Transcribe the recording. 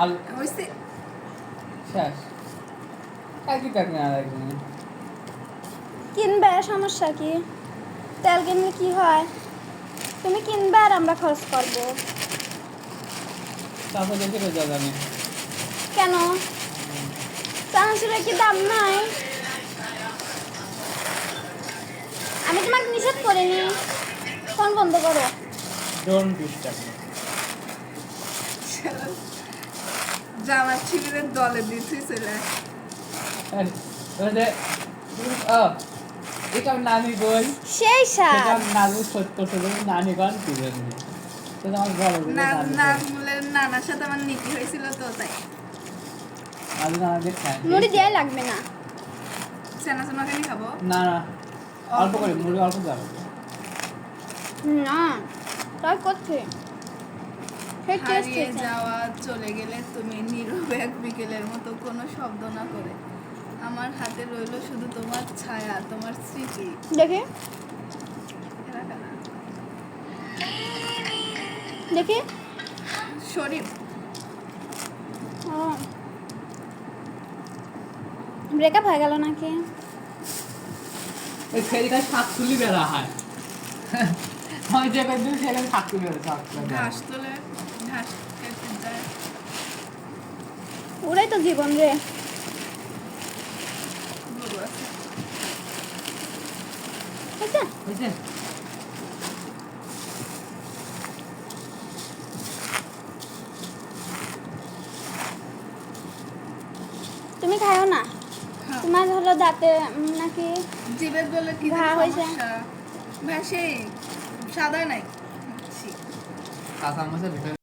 আল হইছে শেষ একই কাক না লাগবে কিনবে সমস্যা কি? তেল কিনলে কি হয়? তুমি কিনবে আর আমরা খরচ করবো। তারপর দেখে তো জানি কেন? চানাচুরের কি দাম নাই? আমি তোমাকে নিষেধ করিনি। ফোন বন্ধ করো। ডোন্ট ডিস্টার্ব জামার ছিলের দলে দিচ্ছি চলে এটা নানি বই সেই সেটা স্বাদ। নানি সত্য সত্য নানি গান তুলেন সেটা আমার বড় নাজমুলের নানার সাথে আমার নীতি হয়েছিল তো তাই নানি নানি খায় মুড়ি দিয়ে লাগবে না। চেনা চেনাখানি খাবো না না অল্প করে মুড়ি অল্প যাবে না তাই করছে। সেই টেস্ট হারিয়ে যাওয়া চলে গেলে তুমি নীরবে এক বিকেলের মতো কোনো শব্দ না করে আমার হাতে রইলো শুধু তোমার ছায়া তোমার স্মৃতি দেখি এরা কারা? দেখি। শরীফ ব্রেকআপ হয়ে গেল নাকি? ওই সেদিকে শাক তুলি বেড়া হয় ওই যে কদিন সেখানে শাক তুলি বেড়া ঘাস তোলে ঘাস খেতে যায় ওরাই তো জীবন রে। গরু আছে বুঝছে? বুঝছে তুমি খাও না? হ্যাঁ। তোমার হলো দাঁতে নাকি জিভের বলে কি ঘা হয়েছে? ভ্যাসে সাদা নাই কাঁচা মাছের ভিতরে